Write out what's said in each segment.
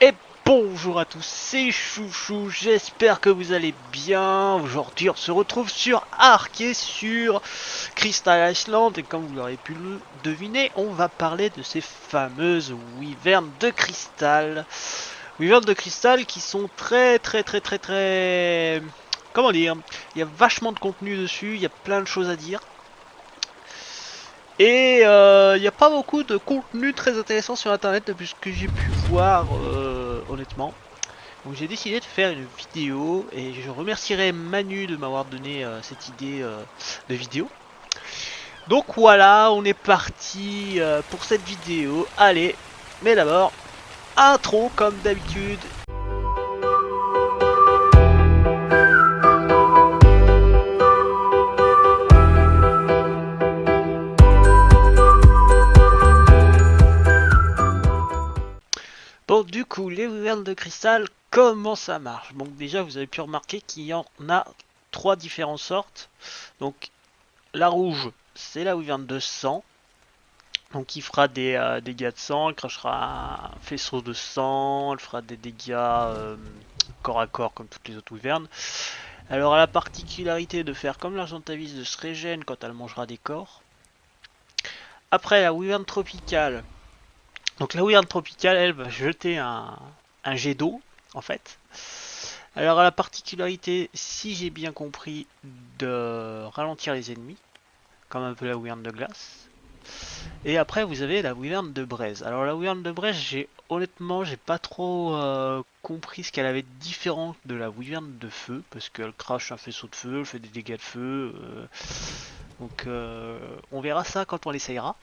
Et bonjour à tous, c'est Chouchou, j'espère que vous allez bien. Aujourd'hui on se retrouve sur Ark et sur Crystal Island. Et comme vous l'aurez pu le deviner, on va parler de ces fameuses wyvernes de cristal. Wyvernes de cristal qui sont très... Comment dire? Il y a vachement de contenu dessus, il y a plein de choses à dire. Et il n'y a pas beaucoup de contenu très intéressant sur internet depuis ce que j'ai pu voir honnêtement. Donc j'ai décidé de faire une vidéo et je remercierai Manu de m'avoir donné cette idée de vidéo. Donc voilà, on est parti pour cette vidéo. Allez, mais d'abord, intro comme d'habitude. Bon, du coup, les wyvernes de cristal, comment ça marche? Donc déjà, vous avez pu remarquer qu'il y en a trois différentes sortes. Donc la rouge, c'est la wyverne de sang. Donc il fera des dégâts de sang, il crachera un faisceau de sang, elle fera des dégâts corps à corps comme toutes les autres wyvernes. Elle aura la particularité de faire comme l'argentavis, de se régène quand elle mangera des corps. Après la wyverne tropicale. Donc la wyverne tropicale, elle va jeter un jet d'eau en fait. Elle aura la particularité, si j'ai bien compris, de ralentir les ennemis, comme un peu la wyverne de glace. Et après, vous avez la wyverne de braise. Alors la wyverne de braise, honnêtement, j'ai pas trop compris ce qu'elle avait de différent de la wyverne de feu, parce qu'elle crache un faisceau de feu, elle fait des dégâts de feu. Donc on verra ça quand on l'essayera.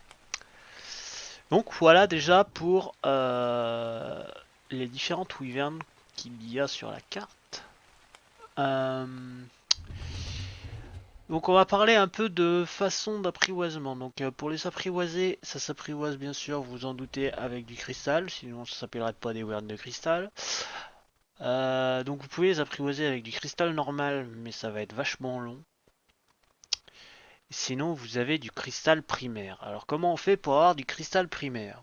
Donc voilà déjà pour les différentes wyvernes qu'il y a sur la carte. Euh, Donc on va parler un peu de façon d'apprivoisement. Donc pour les apprivoiser, ça s'apprivoise bien sûr, vous vous en doutez, avec du cristal, sinon ça s'appellerait pas des wyverns de cristal. Donc vous pouvez les apprivoiser avec du cristal normal, mais ça va être vachement long. Sinon vous avez du cristal primaire. Alors comment on fait pour avoir du cristal primaire?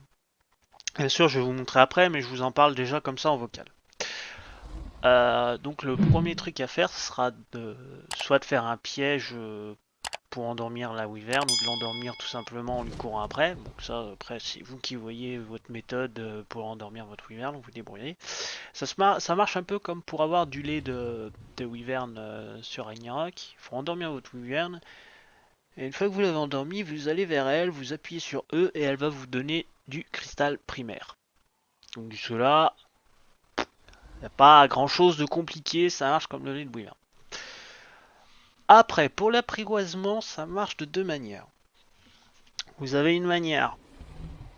Bien sûr je vais vous montrer après, mais je vous en parle déjà comme ça en vocal. Donc le premier truc à faire, ce sera soit de faire un piège pour endormir la wyvern ou de l'endormir tout simplement en lui courant après. Donc ça, après, c'est vous qui voyez votre méthode pour endormir votre wyvern, vous vous débrouillez. Ça marche un peu comme pour avoir du lait de wyvern sur Ragnarok. Il faut endormir votre wyvern. Et une fois que vous l'avez endormi, vous allez vers elle, vous appuyez sur E et elle va vous donner du cristal primaire. Donc du cela, il n'y a pas grand chose de compliqué, ça marche comme le lait de wyvern. Après, pour l'apprivoisement, ça marche de deux manières. Vous avez une manière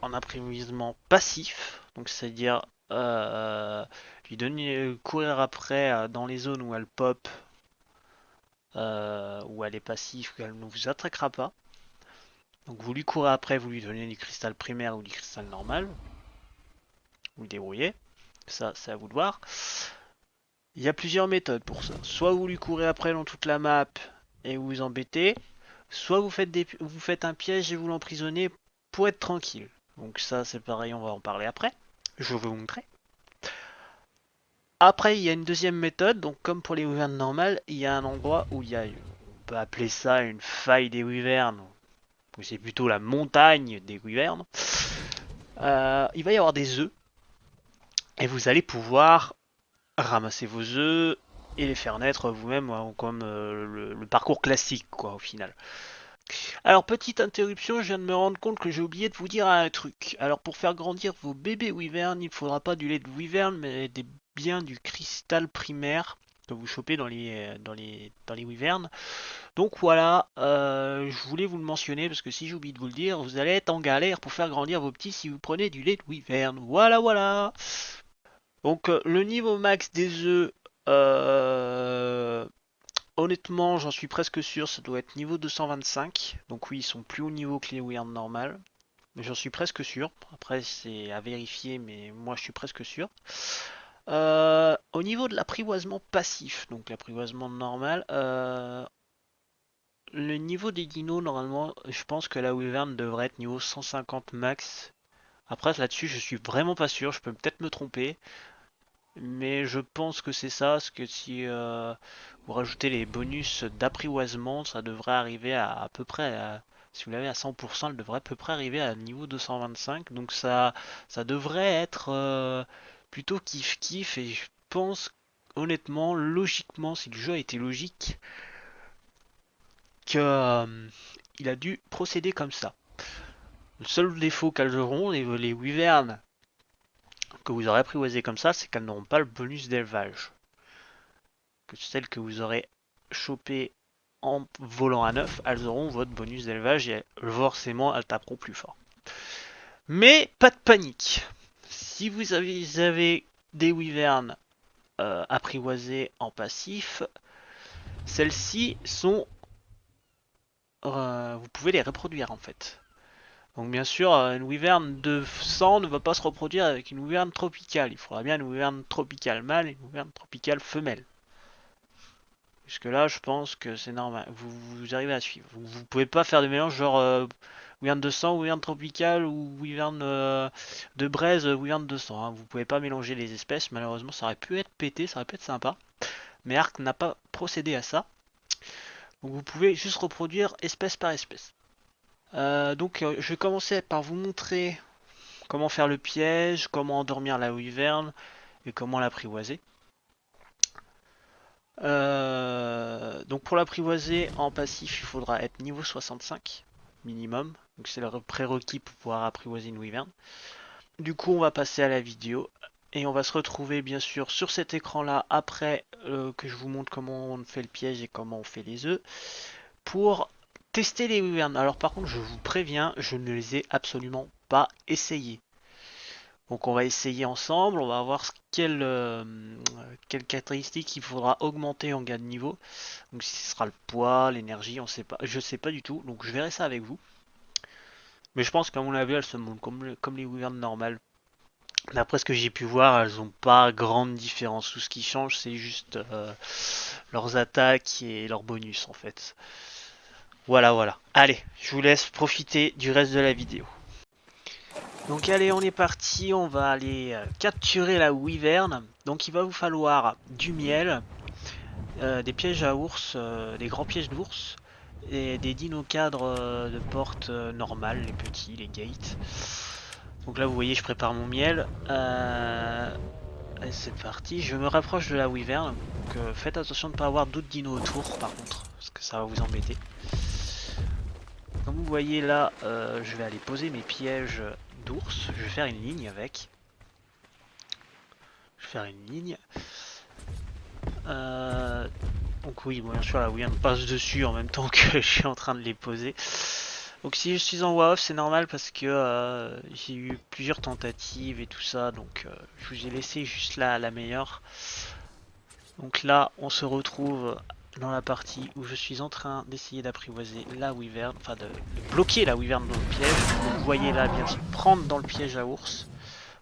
en apprivoisement passif, donc c'est-à-dire lui donner courir après dans les zones où elle pop, où elle est passive, où elle ne vous attaquera pas. Donc vous lui courez après, vous lui donnez du cristal primaire ou du cristal normal, vous le débrouillez, ça c'est à vous de voir. Il y a plusieurs méthodes pour ça. Soit vous lui courez après dans toute la map et vous vous embêtez, soit vous faites un piège et vous l'emprisonnez pour être tranquille. Donc ça c'est pareil, on va en parler après. Je vais vous montrer. Après, il y a une deuxième méthode, donc comme pour les wyverns normales, il y a un endroit où il y a, on peut appeler ça une faille des wyverns, ou c'est plutôt la montagne des wyverns. Il va y avoir des œufs, et vous allez pouvoir ramasser vos œufs et les faire naître vous-même, comme le parcours classique, quoi, au final. Alors, petite interruption, je viens de me rendre compte que j'ai oublié de vous dire un truc. Alors, pour faire grandir vos bébés wyverns, il ne faudra pas du lait de wyvern, mais bien du cristal primaire que vous chopez dans les wyverns. Donc voilà, je voulais vous le mentionner parce que si j'oublie de vous le dire, vous allez être en galère pour faire grandir vos petits si vous prenez du lait de wyvern. Voilà, voilà. Donc le niveau max des œufs, euh, honnêtement, j'en suis presque sûr, ça doit être niveau 225. Donc oui, ils sont plus haut niveau que les wyverns normales. Mais j'en suis presque sûr. Après, c'est à vérifier, mais moi je suis presque sûr. Au niveau de l'apprivoisement passif, donc l'apprivoisement normal, le niveau des dinos, normalement, je pense que la Wyvern devrait être niveau 150 max Après là-dessus je suis vraiment pas sûr, je peux peut-être me tromper. Mais je pense que c'est ça, parce que si vous rajoutez les bonus d'apprivoisement, ça devrait arriver à peu près, si vous l'avez à 100%, elle devrait à peu près arriver à niveau 225. Donc ça devrait être plutôt kiff-kiff, et je pense honnêtement, logiquement, si le jeu a été logique, que il a dû procéder comme ça. Le seul défaut qu'elles auront, les wyverns que vous aurez apprivoisées comme ça, c'est qu'elles n'auront pas le bonus d'élevage. Que celles que vous aurez chopées en volant à neuf, elles auront votre bonus d'élevage et forcément elles taperont plus fort. Mais pas de panique. Si vous avez des wyverns apprivoisées en passif, celles-ci sont... vous pouvez les reproduire en fait. Donc bien sûr, une wyvern de sang ne va pas se reproduire avec une wyvern tropicale. Il faudra bien une wyvern tropicale mâle et une wyvern tropicale femelle. Jusque là, je pense que c'est normal. Vous arrivez à suivre. Vous pouvez pas faire de mélange genre Wyvern de sang, Wyvern tropical ou Wyvern de braise, Wyvern de sang. Hein. Vous pouvez pas mélanger les espèces. Malheureusement, ça aurait pu être pété, ça aurait pu être sympa. Mais Arc n'a pas procédé à ça. Donc vous pouvez juste reproduire espèce par espèce. Je vais commencer par vous montrer comment faire le piège, comment endormir la Wyvern et comment l'apprivoiser. Donc pour l'apprivoiser en passif, il faudra être niveau 65 minimum. Donc c'est le prérequis pour pouvoir apprivoiser une wyvern. Du coup, on va passer à la vidéo et on va se retrouver bien sûr sur cet écran là après que je vous montre comment on fait le piège et comment on fait les œufs pour tester les wyverns. Alors par contre, je vous préviens, je ne les ai absolument pas essayés. Donc on va essayer ensemble, on va voir quelles caractéristiques il faudra augmenter en gain de niveau. Donc si ce sera le poids, l'énergie, on sait pas, je sais pas du tout. Donc je verrai ça avec vous. Mais je pense qu'à mon avis elles se montent comme les wyverns normales. D'après ce que j'ai pu voir, elles n'ont pas grande différence. Tout ce qui change c'est juste leurs attaques et leurs bonus en fait. Voilà voilà. Allez, je vous laisse profiter du reste de la vidéo. Donc allez, on est parti, on va aller capturer la wyvern. Donc il va vous falloir du miel, des pièges à ours, des grands pièges d'ours, et des dinos cadres de porte normales, les petits, les gates. Donc là vous voyez, je prépare mon miel. Allez, c'est parti, je me rapproche de la wyvern. Donc faites attention de ne pas avoir d'autres dinos autour par contre, parce que ça va vous embêter. Comme vous voyez là, je vais aller poser mes pièges d'ours. Je vais faire une ligne avec. Je vais faire une ligne. Donc oui, bon, bien sûr, la Wyvern passe dessus en même temps que je suis en train de les poser. Donc si je suis en voix off, c'est normal parce que j'ai eu plusieurs tentatives et tout ça. Donc je vous ai laissé juste la meilleure. Donc là, on se retrouve dans la partie où je suis en train d'essayer d'apprivoiser la Wyvern, enfin de bloquer la Wyvern dans le piège. Donc, vous voyez là bien se prendre dans le piège à ours.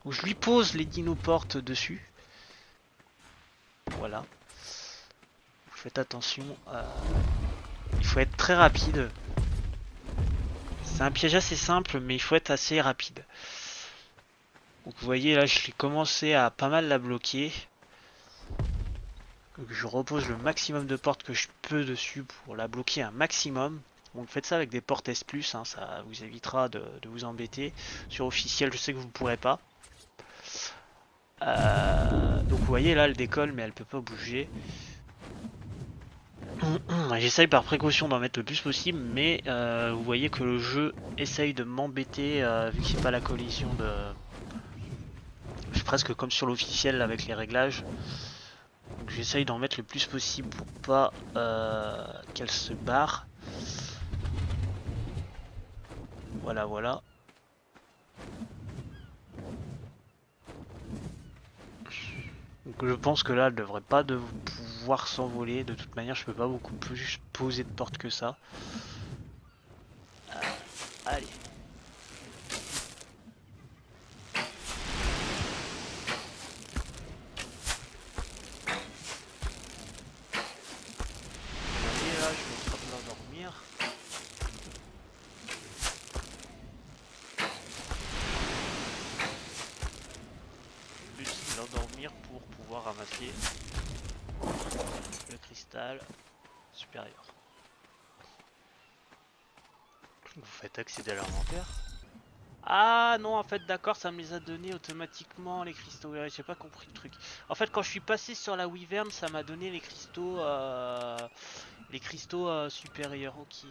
Où je lui pose les dinoportes dessus. Voilà. Faites attention. Il faut être très rapide. C'est un piège assez simple, mais il faut être assez rapide. Donc vous voyez là, je l'ai commencé à pas mal la bloquer. Donc, je repose le maximum de portes que je peux dessus pour la bloquer un maximum. Donc faites ça avec des portes S+, hein, ça vous évitera de vous embêter. Sur officiel, je sais que vous ne pourrez pas. Donc vous voyez là, elle décolle, mais elle peut pas bouger. J'essaye par précaution d'en mettre le plus possible, mais vous voyez que le jeu essaye de m'embêter vu que c'est pas la collision de... C'est presque comme sur l'officiel avec les réglages. Donc j'essaye d'en mettre le plus possible pour pas qu'elle se barre. Voilà, voilà. Donc je pense que là, elle devrait pas pouvoir s'envoler. De toute manière, je peux pas beaucoup plus poser de porte que ça. Allez. Allez, là, je vais en train de l'endormir. revenir pour pouvoir ramasser le cristal supérieur. Vous faites accéder à l'inventaire. Ah non, en fait, d'accord, ça me les a donné automatiquement les cristaux. Ouais, j'ai pas compris le truc. En fait, quand je suis passé sur la Wyvern, ça m'a donné les cristaux supérieurs. Ok,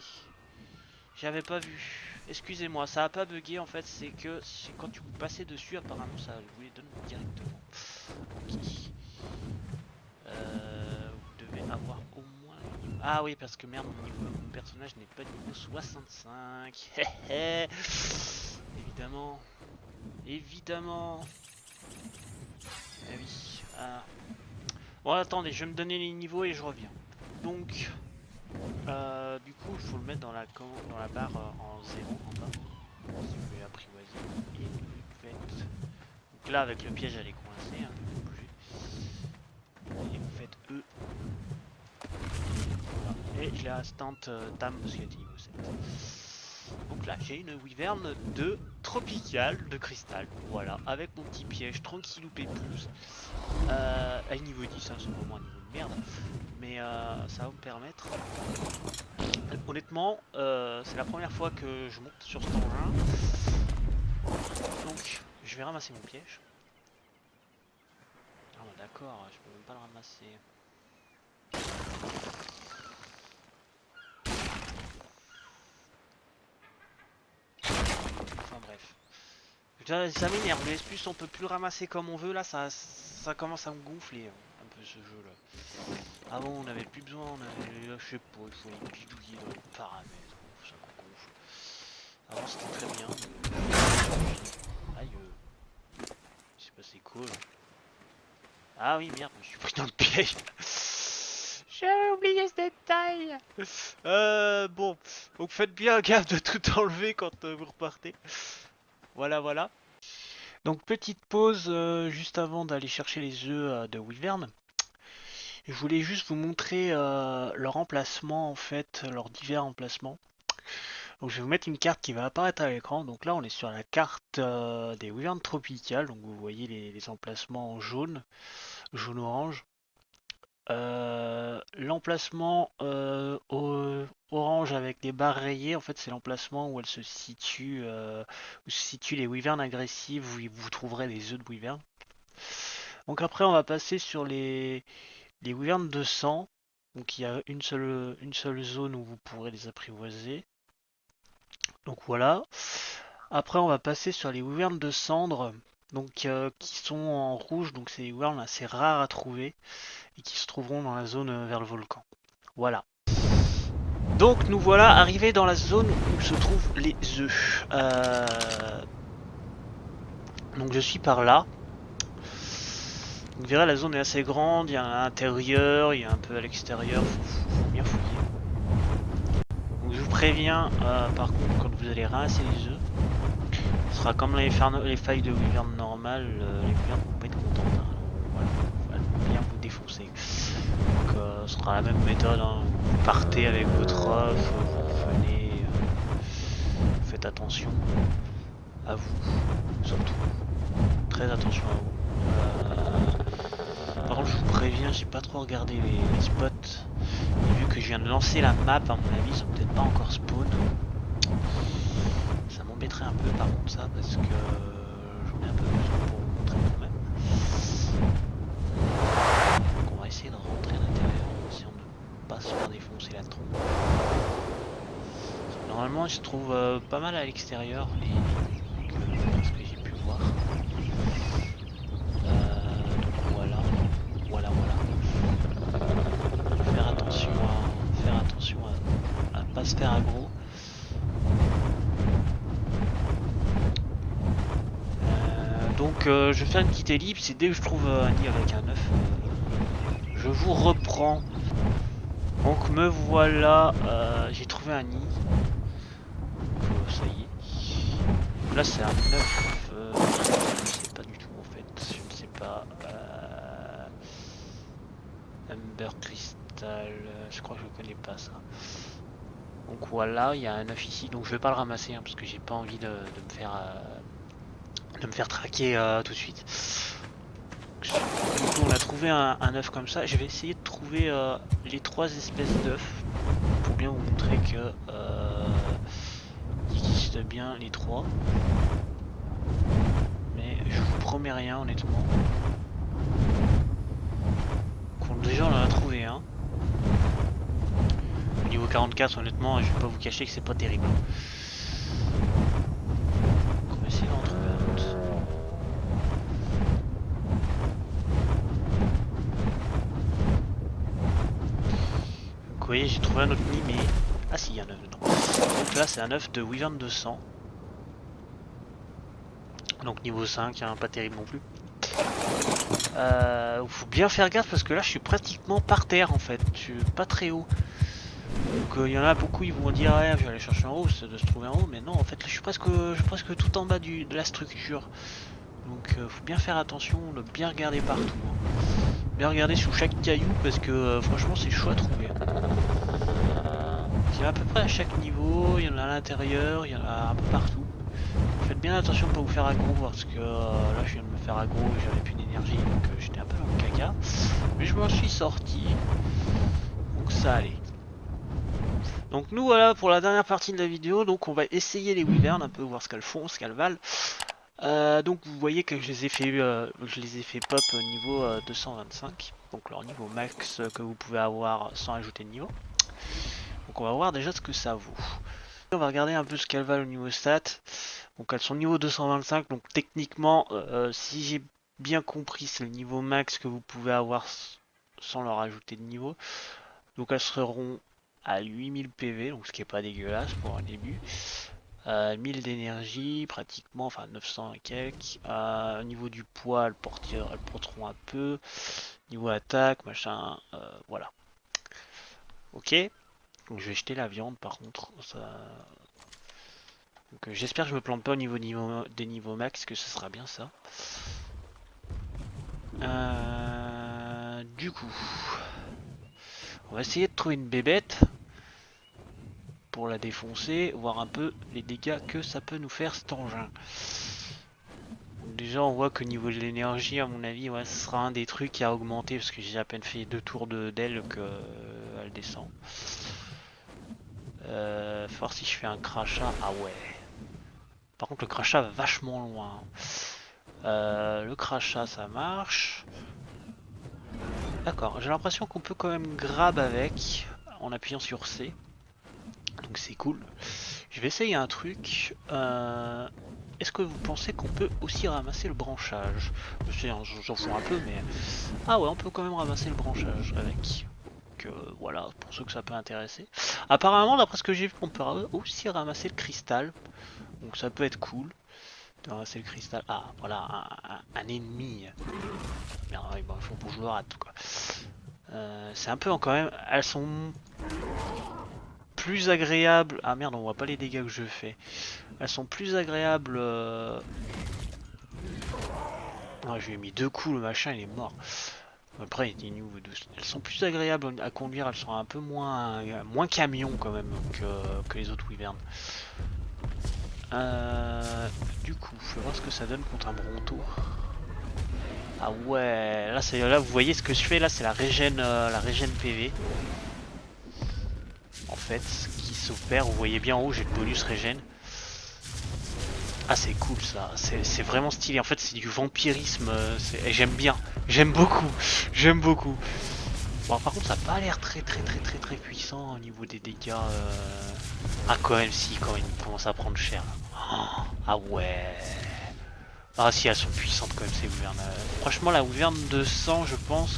j'avais pas vu. Excusez-moi, ça a pas bugué en fait. C'est que quand tu passais dessus, apparemment, ça vous les donne directement. Ok. Vous devez avoir au moins. Ah oui, parce que merde, mon personnage n'est pas niveau 65. Évidemment. Évidemment. Eh oui. Ah. Bon, attendez, je vais me donner les niveaux et je reviens. Donc, du coup, il faut le mettre dans dans la barre en 0 en bas. Si vous voulez apprivoiser. Et vous faites. Donc là, avec le piège, elle est coincée. Hein, vous bougez. Et vous faites E. Voilà. Et je l'ai instant Tam parce qu'elle était niveau 7. Donc là, j'ai une Wyvern de tropical de cristal. Voilà, avec mon petit piège tranquillou pépouze. Elle est niveau 10, hein, c'est vraiment un niveau de merde. Mais ça va me permettre. Honnêtement, c'est la première fois que je monte sur cet engin. Donc, je vais ramasser mon piège. Ah, bah, d'accord, je peux même pas le ramasser. Enfin bref. Ça m'énerve, le S+, on peut plus le ramasser comme on veut, là ça commence à me gonfler un peu ce jeu là. Avant on avait plus besoin, on avait, je sais pas, il faut les bidouiller dans les paramètres, ça me gonfle. Avant c'était très bien, mais... Aïe, c'est passé cool. Ah oui merde, je suis pris dans le piège. J'ai oublié ce détail. Bon, donc faites bien gaffe de tout enlever quand vous repartez. Voilà, voilà. Donc petite pause juste avant d'aller chercher les œufs de Wyvern. Je voulais juste vous montrer leur emplacement en fait, leurs divers emplacements. Donc je vais vous mettre une carte qui va apparaître à l'écran. Donc là on est sur la carte des Wyverns tropicales. Donc vous voyez les emplacements en jaune, jaune-orange. L'emplacement orange avec des barres rayées, en fait c'est l'emplacement où où se situent les wyverns agressives, où vous trouverez les œufs de wyvern. Donc après on va passer sur les wyverns de sang. Donc il y a une seule zone où vous pourrez les apprivoiser. Donc voilà. Après on va passer sur les wyverns de cendre. Donc qui sont en rouge, donc c'est des wyverns assez rares à trouver et qui se trouveront dans la zone vers le volcan. Voilà. Donc nous voilà arrivés dans la zone où se trouvent les œufs. Donc je suis par là. Vous verrez la zone est assez grande, il y a à l'intérieur, il y a un peu à l'extérieur, faut bien fouiller. Donc je vous préviens par contre quand vous allez rincer les œufs, ce sera comme les failles de wyvern normales, les wyverns vont pas être contents. Hein. Voilà, va bien vous défoncer. Donc ce sera la même méthode, hein. Vous partez avec votre œuf, vous revenez, faites attention à vous, surtout. Très attention à vous. Par contre je vous préviens, j'ai pas trop regardé les spots. Et vu que je viens de lancer la map, à mon avis, ils sont peut-être pas encore spawn. Ça m'embêterait un peu par contre ça, parce que j'en ai un peu besoin pour vous montrer quand même. Donc on va essayer de rentrer à l'intérieur, si on ne pas se faire défoncer la trompe. Normalement il se trouve pas mal à l'extérieur, ce que j'ai pu voir. Donc voilà. Faire attention à pas se faire aggro. Donc je vais faire une petite ellipse et dès que je trouve un nid avec un œuf, je vous reprends. Donc me voilà, j'ai trouvé un nid. Donc, ça y est. Là c'est un œuf, je ne sais pas du tout en fait, je ne sais pas. Amber Crystal, je crois que je ne connais pas ça. Donc voilà, il y a un œuf ici, donc je vais pas le ramasser hein, parce que j'ai pas envie de me faire traquer tout de suite. trouvé un œuf comme ça. Je vais essayer de trouver les 3 espèces d'œufs pour bien vous montrer que il existe bien les 3. Mais je vous promets rien honnêtement. Donc, déjà on en a trouvé un. Au niveau 44 honnêtement je vais pas vous cacher que c'est pas terrible. Donc, on va essayer d'en trouver un autre. Donc vous voyez j'ai trouvé un autre nid mais... Ah si il y a un œuf dedans. Donc là c'est un œuf de Wyvern 200. Donc niveau 5, hein, pas terrible non plus. Faut bien faire gaffe parce que là je suis pratiquement par terre en fait, je suis pas très haut. Donc il y en a beaucoup ils vont dire ouais, je vais aller chercher en haut, c'est de se trouver en haut, mais non en fait là, je suis presque tout en bas de la structure. Donc faut bien faire attention, de bien regarder partout. Hein. Bien regarder sous chaque caillou parce que franchement c'est chaud à trouver. Il y en a à peu près à chaque niveau, il y en a à l'intérieur, il y en a un peu partout. Faites bien attention de ne pas vous faire aggro parce que là je viens de me faire aggro et j'avais plus d'énergie donc j'étais un peu dans le caca. Mais je m'en suis sorti. Donc ça allait. Donc nous voilà pour la dernière partie de la vidéo. Donc on va essayer les wyverns un peu, voir ce qu'elles font, ce qu'elles valent. Donc vous voyez que je les ai fait pop au niveau 225. Donc leur niveau max que vous pouvez avoir sans ajouter de niveau. Donc on va voir déjà ce que ça vaut. On va regarder un peu ce qu'elles valent au niveau stats. Donc elles sont niveau 225, donc techniquement, si j'ai bien compris, c'est le niveau max que vous pouvez avoir sans leur ajouter de niveau. Donc elles seront à 8000 PV, donc ce qui est pas dégueulasse pour un début. 1000 d'énergie, pratiquement, enfin 900 et quelques. Au niveau du poids, elles porteront un peu. Niveau attaque, machin, voilà. Ok. Donc je vais jeter la viande par contre. Ça... Donc j'espère que je me plante pas au niveau des niveaux max, que ce sera bien ça. Du coup, on va essayer de trouver une bébête pour la défoncer, voir un peu les dégâts que ça peut nous faire cet engin. Donc déjà on voit que niveau de l'énergie à mon avis ouais, ce sera un des trucs à augmenter parce que j'ai à peine fait 2 tours d'elle qu'elle descend. Faut voir si je fais un crachat. Ah ouais. Par contre le crachat va vachement loin. Le crachat ça marche. D'accord, j'ai l'impression qu'on peut quand même grab avec en appuyant sur C. Donc c'est cool. Je vais essayer un truc. Est-ce que vous pensez qu'on peut aussi ramasser le branchage? Je sais, j'en fous un peu, mais... Ah ouais, on peut quand même ramasser le branchage avec. Donc voilà, pour ceux que ça peut intéresser. Apparemment, d'après ce que j'ai vu, on peut aussi ramasser le cristal. Donc ça peut être cool. De ramasser le cristal. Ah, voilà, un ennemi. Merde, ouais, bon, il faut pour que je le rate, quoi. C'est un peu quand même... Elles sont plus agréables... Ah merde, on voit pas les dégâts que je fais. Elles sont plus agréables... Non, je lui ai mis 2 coups, le machin, il est mort. Après, il est niveau 2. Elles sont plus agréables à conduire, elles sont un peu moins camion quand même que les autres wyverns. Du coup, je vais voir ce que ça donne contre un bronto. Ah ouais, là vous voyez ce que je fais là, c'est la régène PV. En fait, qui s'opère, vous voyez bien en haut, j'ai le bonus régène. Ah c'est cool ça, c'est vraiment stylé, en fait c'est du vampirisme, j'aime bien, j'aime beaucoup. Bon par contre ça n'a pas l'air très puissant au niveau des dégâts. Ah quand même si, quand même il commence à prendre cher. Oh, ah ouais. Ah si elles sont puissantes quand même ces wyverns. Franchement la wyvern 200 je pense,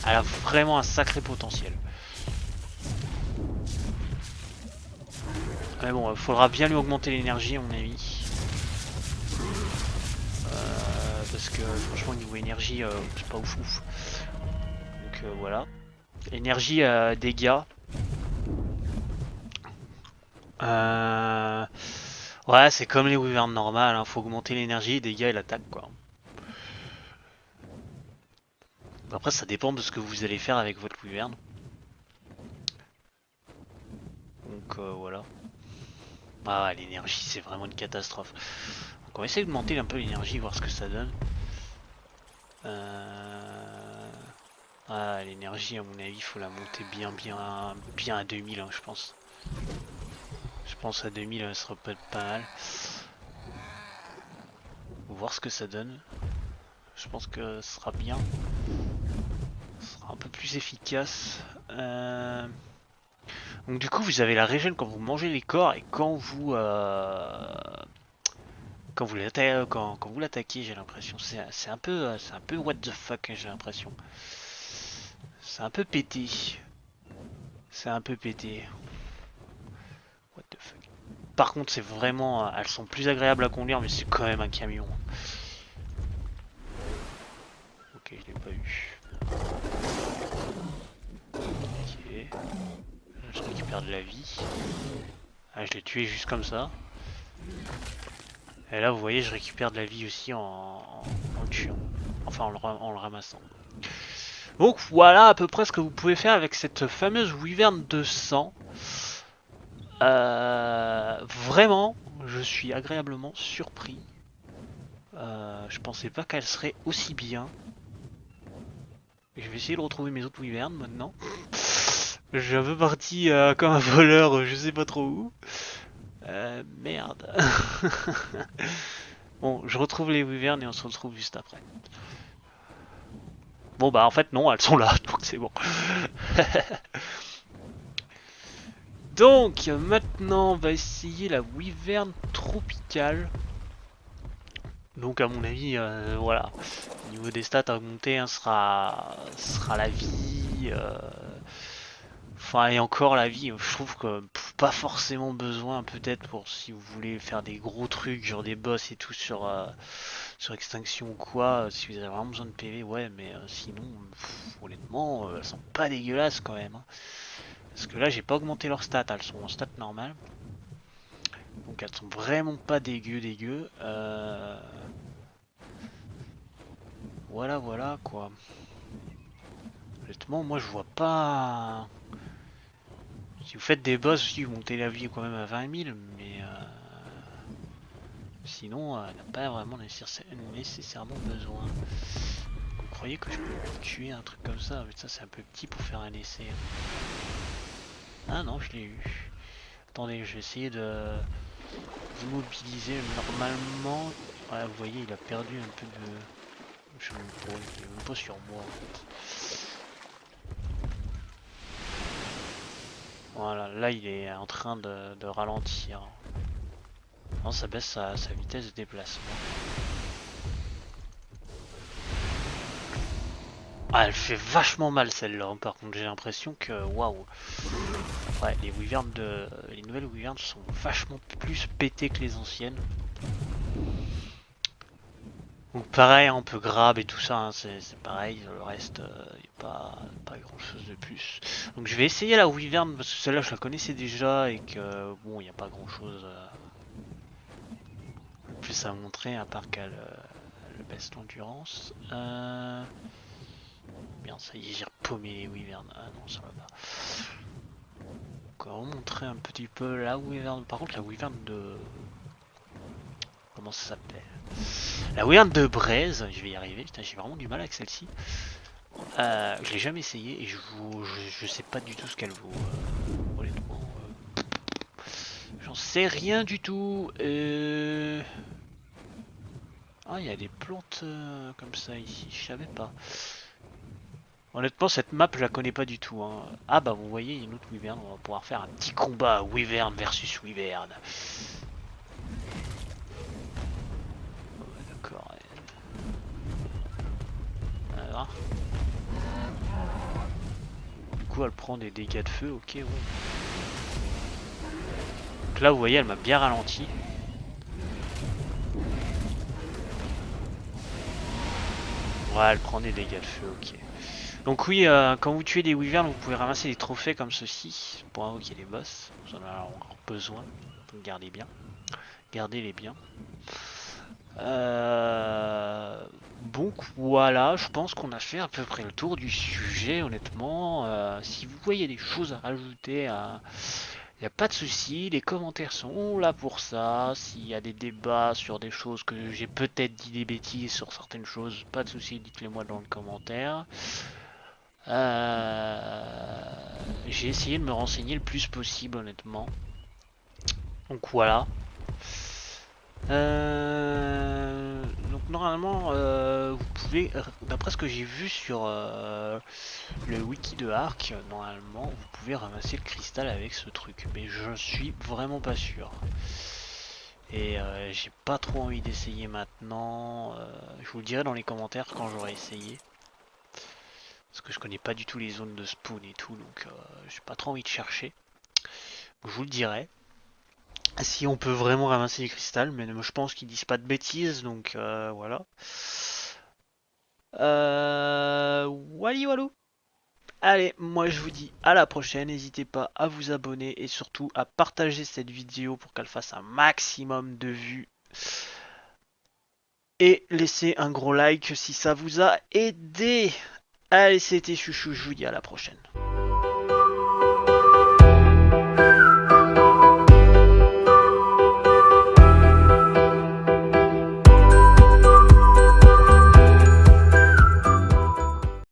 elle a vraiment un sacré potentiel. Mais bon, il faudra bien lui augmenter l'énergie à mon avis. Parce que franchement niveau énergie c'est pas ouf. Donc voilà. Énergie dégâts. Ouais c'est comme les wyverns normales, hein. Faut augmenter l'énergie, dégâts et l'attaque quoi. Après ça dépend de ce que vous allez faire avec votre wyvern. Donc voilà. Ah ouais, l'énergie c'est vraiment une catastrophe. Donc on va essayer d'augmenter un peu l'énergie, voir ce que ça donne. Ah, l'énergie, à mon avis, il faut la monter bien à 2000, hein, je pense. Je pense à 2000, ça sera peut-être pas mal. On va voir ce que ça donne. Je pense que ce sera bien. Ce sera un peu plus efficace. Donc du coup, vous avez la régène quand vous mangez les corps et quand vous l'attaquez, j'ai l'impression. C'est un peu what the fuck, j'ai l'impression. C'est un peu pété. C'est un peu pété. What the fuck. Par contre, c'est vraiment, elles sont plus agréables à conduire, mais c'est quand même un camion. Ok, je l'ai pas eu. Ok. Je récupère de la vie. Ah, je l'ai tué juste comme ça. Et là, vous voyez, je récupère de la vie aussi en le tuant. Enfin, en le ramassant. Donc voilà à peu près ce que vous pouvez faire avec cette fameuse Wyvern 200. Vraiment, je suis agréablement surpris. Je pensais pas qu'elle serait aussi bien. Je vais essayer de retrouver mes autres Wyverns maintenant. Je suis un peu parti comme un voleur, je sais pas trop où. Merde. Bon, je retrouve les Wyverns et on se retrouve juste après. Bon bah en fait non, elles sont là, donc c'est bon. Donc maintenant on va essayer la Wyvern tropicale. Donc à mon avis, voilà. Au niveau des stats à monter, hein, sera la vie. Enfin et encore la vie, je trouve que pas forcément besoin peut-être pour si vous voulez faire des gros trucs, genre des boss et tout sur Extinction ou quoi, si vous avez vraiment besoin de PV, ouais, mais sinon, honnêtement, elles sont pas dégueulasses quand même, hein. Parce que là, j'ai pas augmenté leurs stats, elles sont en stats normales. Donc elles sont vraiment pas dégueu. Voilà, voilà, quoi. Honnêtement, moi, je vois pas... Si vous faites des boss aussi, vous montez la vie quand même à 20 000, mais... Sinon, n'a pas vraiment nécessairement besoin. Vous croyez que je peux tuer un truc comme ça? Mais ça, c'est un peu petit pour faire un essai. Ah non, je l'ai eu. Attendez, je vais essayer de d'immobiliser normalement. Ouais, vous voyez, il a perdu un peu de... Je sais même pas, il est même pas sur moi en fait. Voilà, là il est en train de ralentir. Non, ça baisse sa vitesse de déplacement. Ah, elle fait vachement mal celle-là, hein. Par contre, j'ai l'impression que... Waouh. Ouais, les nouvelles Wyverns sont vachement plus pétées que les anciennes. Donc pareil, on peut grab et tout ça, hein, c'est pareil, le reste, il n'y a pas grand chose de plus. Donc je vais essayer la Wyvern, parce que celle-là je la connaissais déjà et que bon, il n'y a pas grand chose de plus à montrer à part qu'elle baisse l'endurance. Bien, ça y est, j'ai repaumé les Wyvern. Ah non, ça va pas. Donc on va montrer un petit peu la Wyvern. Par contre, la Wyvern de... Comment ça s'appelle? La Wyvern de Braise, je vais y arriver, putain, j'ai vraiment du mal avec celle-ci. Je l'ai jamais essayé et je sais pas du tout ce qu'elle vaut. Honnêtement, j'en sais rien du tout. Ah, il y a des plantes comme ça ici, je savais pas. Honnêtement, cette map, je la connais pas du tout, hein. Ah bah, vous voyez, il y a une autre Wyvern, on va pouvoir faire un petit combat Wyvern versus Wyvern. Oh, d'accord. Alors, du coup, elle prend des dégâts de feu, ok, ouais. Donc là, vous voyez, elle m'a bien ralenti. Ouais, elle prend des dégâts de feu, ok. Donc oui, quand vous tuez des wyverns, vous pouvez ramasser des trophées comme ceci pour invoquer les boss. Vous en avez encore besoin. Donc gardez-les bien. Donc voilà, je pense qu'on a fait à peu près le tour du sujet, honnêtement. Si vous voyez des choses à rajouter, il n'y a pas de souci, les commentaires sont là pour ça. S'il y a des débats sur des choses que j'ai peut-être dit des bêtises sur certaines choses, pas de souci, dites-les moi dans le commentaire. J'ai essayé de me renseigner le plus possible, honnêtement. Donc voilà. Donc normalement, vous pouvez, d'après ce que j'ai vu sur le wiki de Ark, normalement, vous pouvez ramasser le cristal avec ce truc. Mais je suis vraiment pas sûr. Et j'ai pas trop envie d'essayer maintenant. Je vous le dirai dans les commentaires quand j'aurai essayé. Parce que je connais pas du tout les zones de spawn et tout, donc j'ai pas trop envie de chercher. Je vous le dirai. Si on peut vraiment ramasser les cristals, mais je pense qu'ils disent pas de bêtises, donc voilà. Wally walou. Allez, moi je vous dis à la prochaine. N'hésitez pas à vous abonner et surtout à partager cette vidéo pour qu'elle fasse un maximum de vues. Et laissez un gros like si ça vous a aidé. Allez, c'était Chouchou, je vous dis à la prochaine.